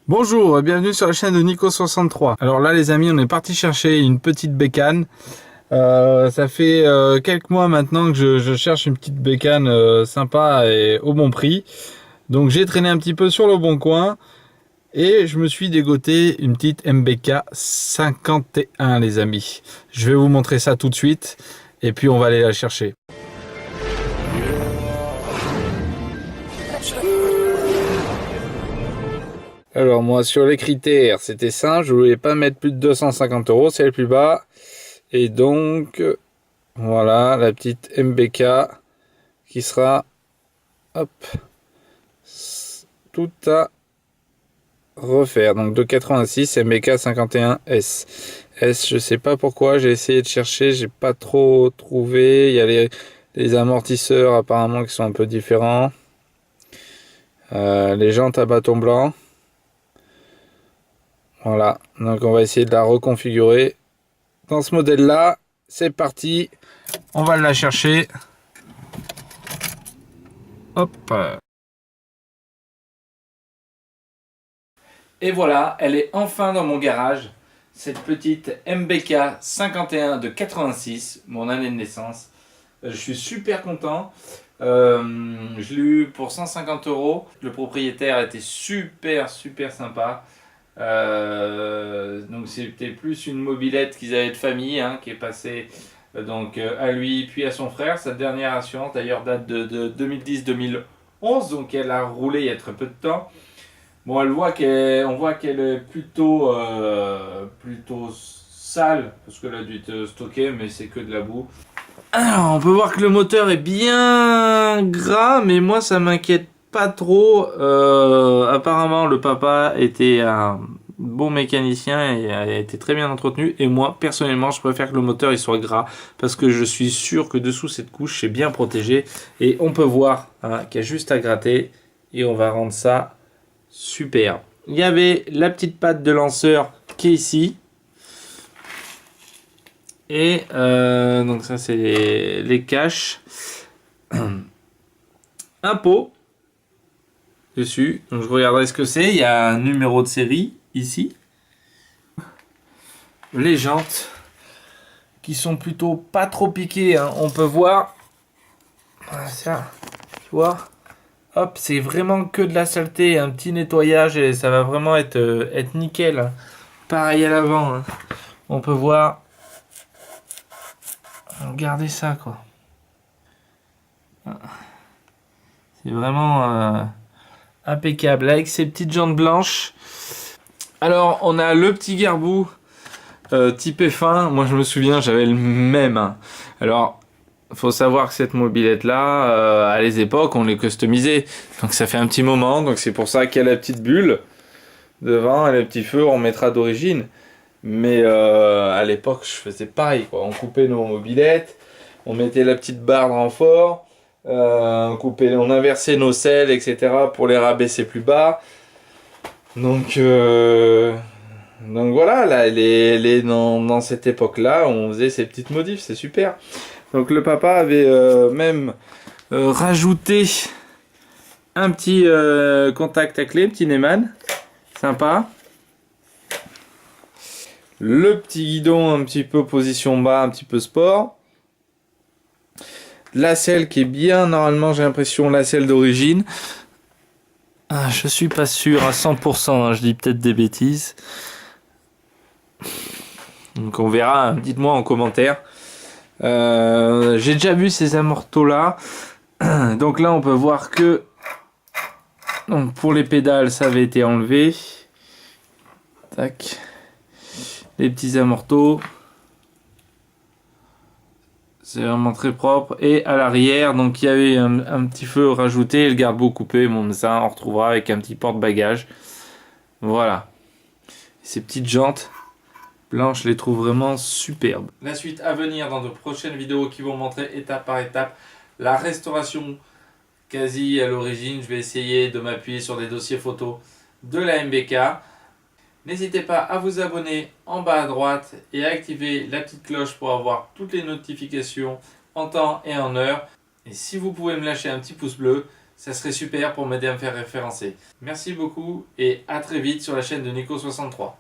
Bonjour et bienvenue sur la chaîne de Nico63. Alors là les amis, on est parti chercher une petite bécane. Ça fait quelques mois maintenant que je cherche une petite bécane sympa et au bon prix. Donc j'ai traîné un petit peu sur le bon coin et je me suis dégoté une petite MBK 51 les amis. Je vais vous montrer ça tout de suite et puis on va aller la chercher. Alors moi sur les critères c'était simple, je voulais pas mettre plus de 250 €, c'est le plus bas. Et donc voilà la petite MBK qui sera hop tout à refaire. Donc de 86 MBK 51 S. Je sais pas pourquoi, j'ai essayé de chercher, j'ai pas trop trouvé. Il y a les amortisseurs apparemment qui sont un peu différents. Les jantes à bâton blanc. Voilà, donc on va essayer de la reconfigurer dans ce modèle là. C'est parti, on va la chercher. Hop. Et voilà, elle est enfin dans mon garage, cette petite MBK 51 de 86, mon année de naissance. Je suis super content. Je l'ai eu pour 150 €. Le propriétaire était super sympa. Donc c'était plus une mobilette qu'ils avaient de famille qui est passée donc à lui puis à son frère. Sa dernière assurance d'ailleurs date de 2010-2011, donc elle a roulé il y a très peu de temps. Bon, on voit qu'elle est plutôt sale parce qu'elle a dû être stockée, mais c'est que de la boue. Alors on peut voir que le moteur est bien gras, mais moi ça m'inquiète pas trop. Apparemment le papa était un bon mécanicien et a été très bien entretenu, et moi personnellement je préfère que le moteur il soit gras parce que je suis sûr que dessous cette couche c'est bien protégé, et on peut voir qu'il y a juste à gratter et on va rendre ça super. Il y avait la petite patte de lanceur qui est ici. Et donc ça c'est les caches. Un pot dessus. Donc je regarderai ce que c'est. Il y a un numéro de série ici. Les jantes qui sont plutôt pas trop piquées. On peut voir. Ça, tu vois. Hop, c'est vraiment que de la saleté. Un petit nettoyage et ça va vraiment être nickel. Pareil à l'avant. On peut voir. Regardez ça quoi. C'est vraiment impeccable avec ces petites jantes blanches. Alors on a le petit garbou type F1. Moi je me souviens j'avais le même. Alors faut savoir que cette mobilette là à les époques on les customisait. Donc ça fait un petit moment. Donc c'est pour ça qu'il y a la petite bulle devant et le petit feu on mettra d'origine. Mais à l'époque je faisais pareil quoi. On coupait nos mobilettes, on mettait la petite barre de renfort, on inversait nos selles etc. pour les rabaisser plus bas. Donc voilà, là dans cette époque là on faisait ces petites modifs, c'est super. Donc le papa avait même rajouté un petit contact à clé, petit Neumann, sympa. Le petit guidon un petit peu position bas, un petit peu sport. La selle qui est bien, normalement j'ai l'impression la selle d'origine. Je suis pas sûr à 100%, je dis peut-être des bêtises. Donc on verra, dites-moi en commentaire. J'ai déjà vu ces amortos là. Donc là on peut voir que donc pour les pédales ça avait été enlevé. Tac. Les petits amortos, c'est vraiment très propre. Et à l'arrière donc il y avait un petit feu rajouté et le garde-boue coupé. Bon, ça on retrouvera avec un petit porte-bagages. Voilà, ces petites jantes blanches, je les trouve vraiment superbes. La suite à venir dans de prochaines vidéos qui vont montrer étape par étape la restauration quasi à l'origine. Je vais essayer de m'appuyer sur des dossiers photos de la MBK. N'hésitez pas à vous abonner en bas à droite et à activer la petite cloche pour avoir toutes les notifications en temps et en heure. Et si vous pouvez me lâcher un petit pouce bleu, ça serait super pour m'aider à me faire référencer. Merci beaucoup et à très vite sur la chaîne de Nico63.